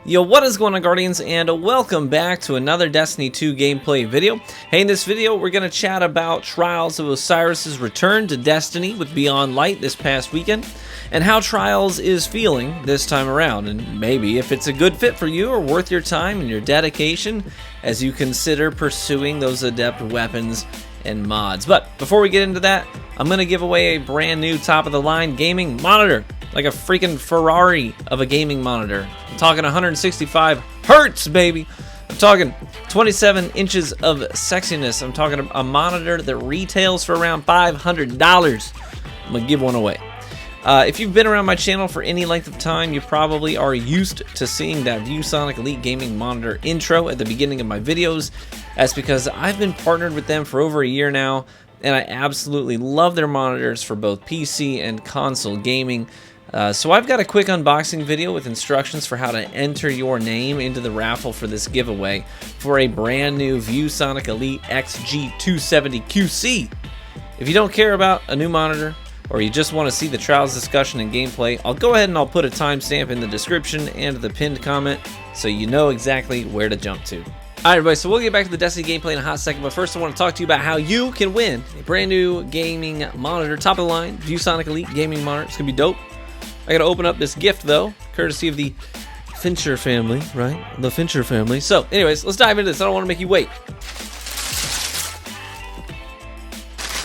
Yo, what is going on, Guardians, and welcome back to another Destiny 2 gameplay video. Hey, in this video, we're going to chat about Trials of Osiris' return to Destiny with Beyond Light this past weekend, and how Trials is feeling this time around, and maybe if it's a good fit for you or worth your time and your dedication as you consider pursuing those Adept weapons and mods. But before we get into that, I'm going to give away a brand new top-of-the-line gaming monitor. Like a freaking Ferrari of a gaming monitor. I'm talking 165 hertz, baby. I'm talking 27 inches of sexiness. I'm talking a monitor that retails for around $500. I'm gonna give one away. If you've been around my channel for any length of time, you probably are used to seeing that ViewSonic Elite Gaming Monitor intro at the beginning of my videos. That's because I've been partnered with them for over a year now, and I absolutely love their monitors for both PC and console gaming. So I've got a quick unboxing video with instructions for how to enter your name into the raffle for this giveaway for a brand new ViewSonic Elite XG270QC. If you don't care about a new monitor, or you just want to see the Trials discussion and gameplay, I'll go ahead and I'll put a timestamp in the description and the pinned comment so you know exactly where to jump to. Alright everybody, so we'll get back to the Destiny gameplay in a hot second, but first I want to talk to you about how you can win a brand new gaming monitor, top of the line, ViewSonic Elite Gaming Monitor. It's going to be dope. I gotta open up this gift though, courtesy of the Fincher family, right? The Fincher family. So, anyways, let's dive into this. I don't want to make you wait.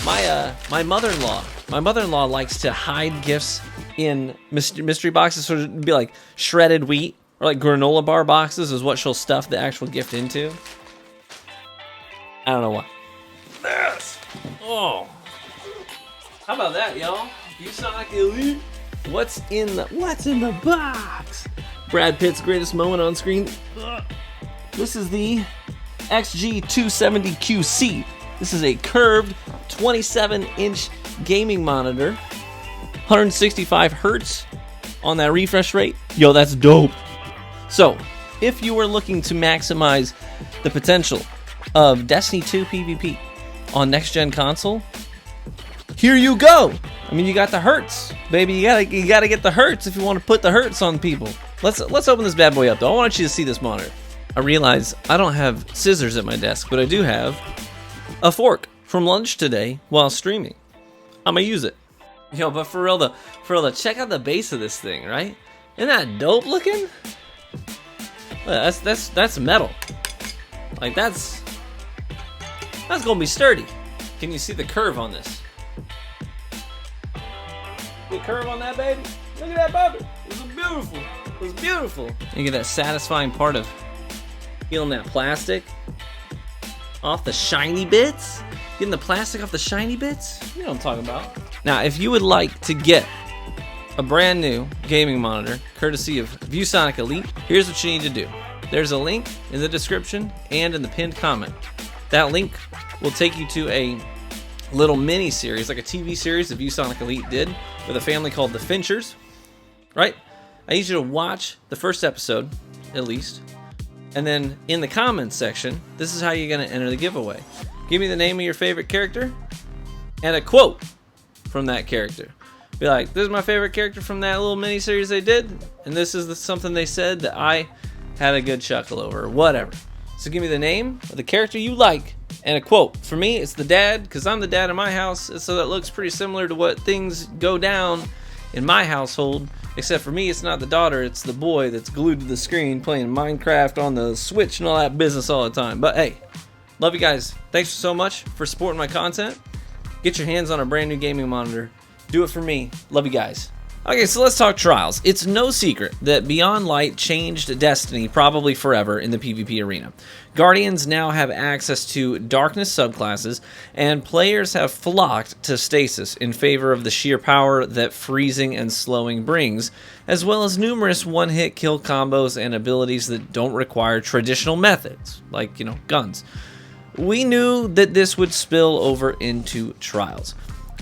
My mother-in-law likes to hide gifts in mystery boxes, so it'd be like shredded wheat or like granola bar boxes is what she'll stuff the actual gift into. I don't know why. Yes. Oh. How about that, y'all? ViewSonic Elite. What's in the box? Brad Pitt's greatest moment on screen. This is the XG270QC. This is a curved 27-inch gaming monitor, 165 hertz on that refresh rate. Yo, that's dope. So, if you were looking to maximize the potential of Destiny 2 PvP on next-gen console, here you go. I mean, you got the hertz, baby. You gotta get the hertz if you want to put the hertz on people. Let's open this bad boy up, though. I want you to see this monitor. I realize I don't have scissors at my desk, but I do have a fork from lunch today while streaming. I'm gonna use it. Yo, but for real though, check out the base of this thing, right? Isn't that dope looking? That's metal. Like that's gonna be sturdy. Can you see the curve on this? The curve on that, baby. Look at that puppet. It was beautiful. It was beautiful. You get that satisfying part of peeling that plastic off the shiny bits. Getting the plastic off the shiny bits. You know what I'm talking about. Now, if you would like to get a brand new gaming monitor, courtesy of ViewSonic Elite, here's what you need to do. There's a link in the description and in the pinned comment. That link will take you to a little mini series, like a TV series that ViewSonic Elite did with a family called the Finchers, right? I need you to watch the first episode, at least, and then in the comments section, this is how you're going to enter the giveaway. Give me the name of your favorite character and a quote from that character. Be like, this is my favorite character from that little mini series they did, and this is something they said that I had a good chuckle over, or whatever. So give me the name of the character you like and a quote. For me, it's the dad, because I'm the dad in my house, so that looks pretty similar to what things go down in my household. Except for me, it's not the daughter, it's the boy that's glued to the screen playing Minecraft on the Switch and all that business all the time. But hey, love you guys. Thanks so much for supporting my content. Get your hands on a brand new gaming monitor. Do it for me. Love you guys. Okay, so let's talk Trials. It's no secret that Beyond Light changed Destiny probably forever in the PvP arena. Guardians now have access to Darkness subclasses, and players have flocked to Stasis in favor of the sheer power that freezing and slowing brings, as well as numerous one-hit kill combos and abilities that don't require traditional methods, like, guns. We knew that this would spill over into Trials.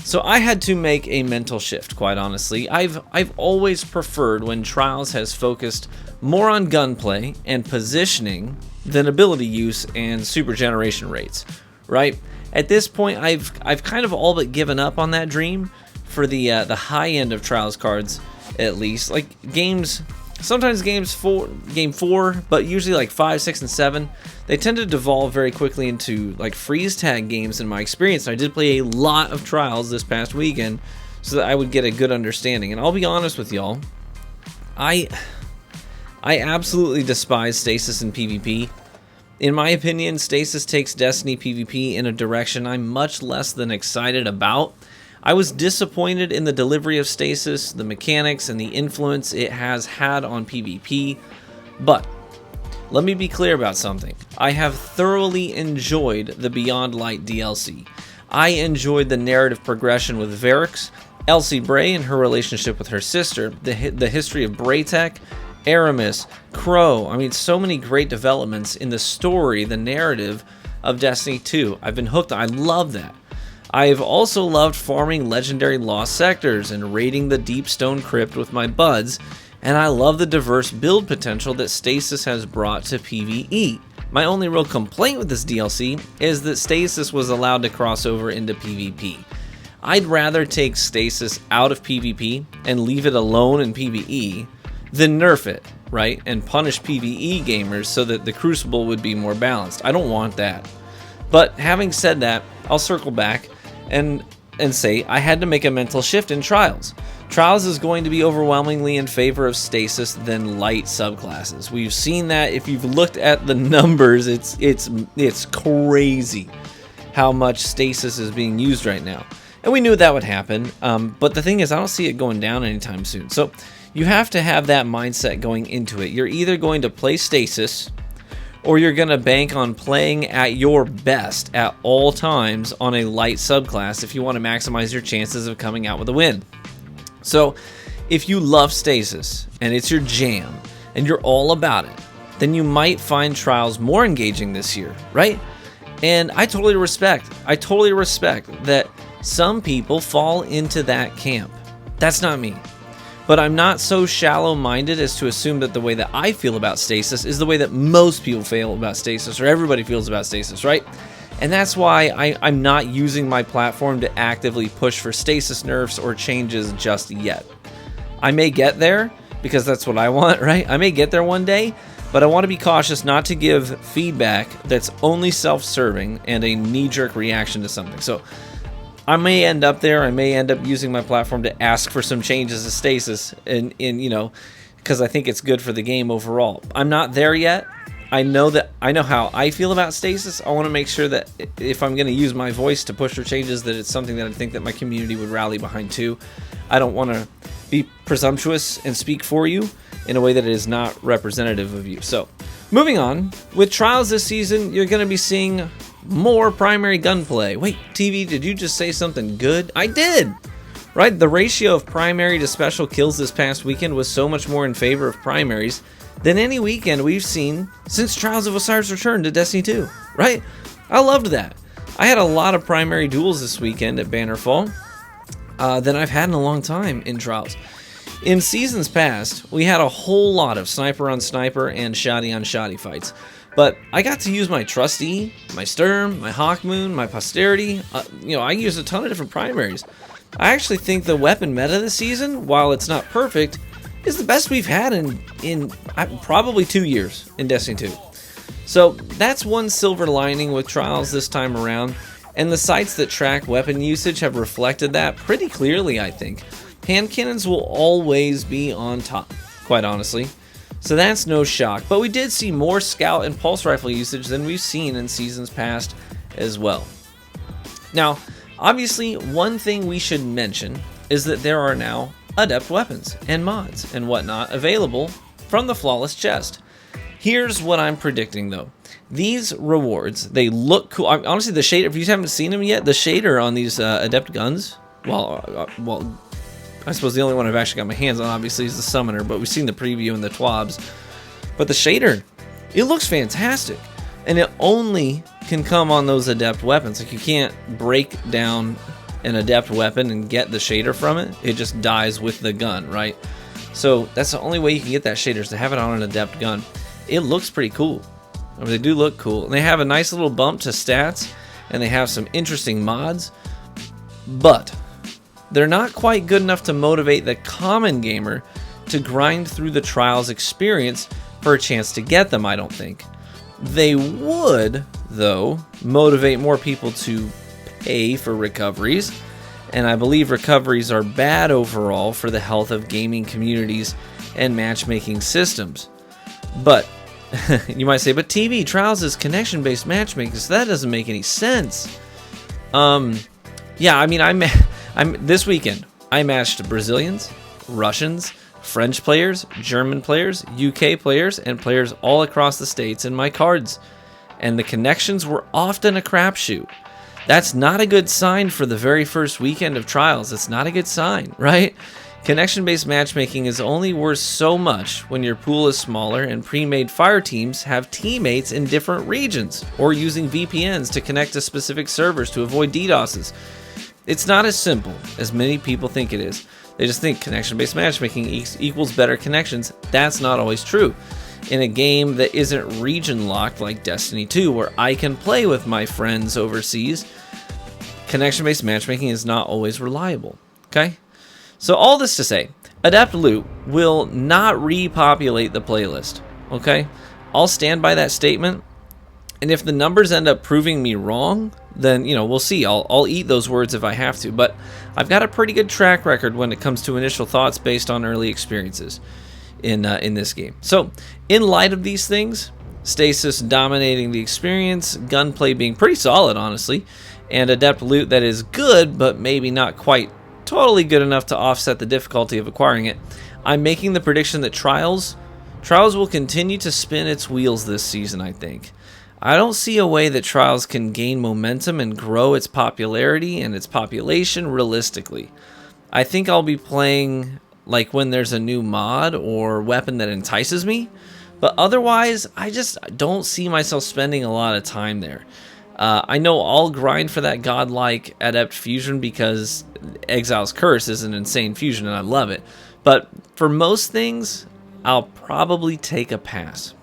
So I had to make a mental shift, quite honestly. I've always preferred when Trials has focused more on gunplay and positioning than ability use and super generation rates, right? At this point, I've kind of all but given up on that dream for the high end of Trials cards, at least. Like games sometimes game 4, but usually like 5, 6, and 7, they tend to devolve very quickly into like freeze tag games in my experience. I did play a lot of Trials this past weekend so that I would get a good understanding. And I'll be honest with y'all, I absolutely despise Stasis in PvP. In my opinion, Stasis takes Destiny PvP in a direction I'm much less than excited about. I was disappointed in the delivery of Stasis, the mechanics, and the influence it has had on PvP, but let me be clear about something. I have thoroughly enjoyed the Beyond Light DLC. I enjoyed the narrative progression with Varix, Elsie Bray and her relationship with her sister, the history of Braytech, Aramis, Crow. I mean, so many great developments in the story, the narrative of Destiny 2. I've been hooked. I love that. I've also loved farming legendary lost sectors and raiding the Deep Stone Crypt with my buds, and I love the diverse build potential that Stasis has brought to PvE. My only real complaint with this DLC is that Stasis was allowed to cross over into PvP. I'd rather take Stasis out of PvP and leave it alone in PvE than nerf it, right, and punish PvE gamers so that the Crucible would be more balanced. I don't want that. But having said that, I'll circle back and say I had to make a mental shift in Trials. Trials is going to be overwhelmingly in favor of Stasis than light subclasses. We've seen that. If you've looked at the numbers, it's crazy how much Stasis is being used right now. And we knew that would happen, but the thing is, I don't see it going down anytime soon. So you have to have that mindset going into it. You're either going to play Stasis, or you're going to bank on playing at your best at all times on a light subclass if you want to maximize your chances of coming out with a win. So if you love Stasis and it's your jam and you're all about it, then you might find Trials more engaging this year, right? And I totally respect that some people fall into that camp. That's not me. But I'm not so shallow-minded as to assume that the way that I feel about Stasis is the way that most people feel about Stasis, or everybody feels about Stasis, right? And that's why I'm not using my platform to actively push for Stasis nerfs or changes just yet. I may get there, because that's what I want, right? I may get there one day, but I want to be cautious not to give feedback that's only self-serving and a knee-jerk reaction to something. So I may end up there. I may end up using my platform to ask for some changes to Stasis, and you know, because I think it's good for the game overall. I'm not there yet. I know how I feel about Stasis. I want to make sure that if I'm going to use my voice to push for changes, that it's something that I think that my community would rally behind too. I don't want to be presumptuous and speak for you in a way that is not representative of you. So, moving on, with Trials this season, you're going to be seeing more primary gunplay. Wait, TV, did you just say something good? I did! Right, the ratio of primary to special kills this past weekend was so much more in favor of primaries than any weekend we've seen since Trials of Osiris returned to Destiny 2, right? I loved that. I had a lot of primary duels this weekend at Bannerfall than I've had in a long time in Trials. In seasons past, we had a whole lot of sniper on sniper and shoddy on shoddy fights. But I got to use my Trusty, my Sturm, my Hawkmoon, my Posterity. I used a ton of different primaries. I actually think the weapon meta this season, while it's not perfect, is the best we've had in probably 2 years in Destiny 2. So that's one silver lining with Trials this time around, and the sites that track weapon usage have reflected that pretty clearly, I think. Hand cannons will always be on top, quite honestly. So that's no shock, but we did see more scout and pulse rifle usage than we've seen in seasons past as well. Now, obviously, one thing we should mention is that there are now Adept weapons and mods and whatnot available from the Flawless Chest. Here's what I'm predicting though. These rewards, they look cool. Honestly, the shader, if you haven't seen them yet, the shader on these Adept guns, well, I suppose the only one I've actually got my hands on, obviously, is the Summoner, but we've seen the preview and the TWABs. But the shader, it looks fantastic. And it only can come on those Adept weapons. Like, you can't break down an Adept weapon and get the shader from it. It just dies with the gun, right? So that's the only way you can get that shader, is to have it on an Adept gun. It looks pretty cool. I mean, they do look cool. And they have a nice little bump to stats, and they have some interesting mods. But they're not quite good enough to motivate the common gamer to grind through the Trials experience for a chance to get them, I don't think. They would, though, motivate more people to pay for recoveries, and I believe recoveries are bad overall for the health of gaming communities and matchmaking systems. But you might say, but TV Trials is connection-based matchmaking, so that doesn't make any sense. Yeah, I mean, I'm this weekend I matched Brazilians, Russians, French players, German players, UK players, and players all across the states in my cards, and the connections were often a crapshoot. That's not a good sign for the very first weekend of Trials. It's not a good sign, right? Connection-based matchmaking is only worth so much when your pool is smaller and pre-made fire teams have teammates in different regions or using VPNs to connect to specific servers to avoid DDoSes. It's not as simple as many people think it is. They just think connection-based matchmaking equals better connections. That's not always true. In a game that isn't region-locked like Destiny 2, where I can play with my friends overseas, connection-based matchmaking is not always reliable, okay? So all this to say, Adept loot will not repopulate the playlist, okay? I'll stand by that statement, and if the numbers end up proving me wrong, then, you know, we'll see. I'll eat those words if I have to, but I've got a pretty good track record when it comes to initial thoughts based on early experiences in this game. So, in light of these things, Stasis dominating the experience, gunplay being pretty solid, honestly, and Adept loot that is good, but maybe not quite totally good enough to offset the difficulty of acquiring it, I'm making the prediction that Trials will continue to spin its wheels this season, I think. I don't see a way that Trials can gain momentum and grow its popularity and its population realistically. I think I'll be playing like when there's a new mod or weapon that entices me, but otherwise, I just don't see myself spending a lot of time there. I know I'll grind for that godlike Adept fusion because Exile's Curse is an insane fusion and I love it. But for most things, I'll probably take a pass.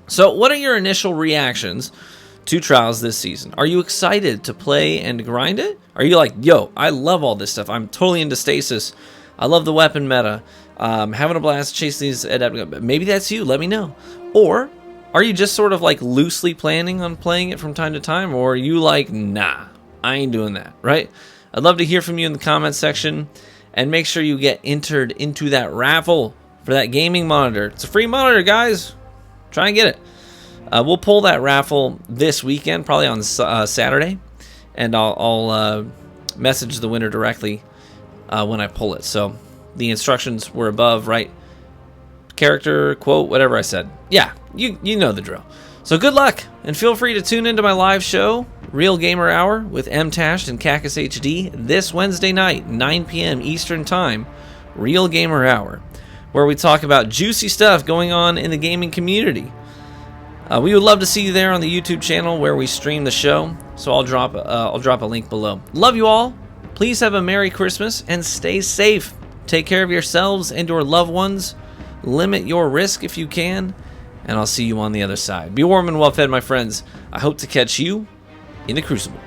So what are your initial reactions to Trials this season? Are you excited to play and grind it? Are you like, yo, I love all this stuff. I'm totally into Stasis. I love the weapon meta. Having a blast chasing these Adept. Maybe that's you. Let me know. Or are you just sort of like loosely planning on playing it from time to time? Or are you like, nah, I ain't doing that, right? I'd love to hear from you in the comments section. And make sure you get entered into that raffle for that gaming monitor. It's a free monitor, guys. Try and get it. We'll pull that raffle this weekend, probably on Saturday. And I'll message the winner directly when I pull it. So the instructions were above, right? Character, quote, whatever I said. Yeah, you know the drill. So good luck, and feel free to tune into my live show, Real Gamer Hour, with MTash and Cactus HD, this Wednesday night, 9 p.m. Eastern Time, Real Gamer Hour, where we talk about juicy stuff going on in the gaming community. We would love to see you there on the YouTube channel where we stream the show, so I'll drop a link below. Love you all. Please have a Merry Christmas, and stay safe. Take care of yourselves and your loved ones. Limit your risk if you can, and I'll see you on the other side. Be warm and well fed, my friends. I hope to catch you in the Crucible.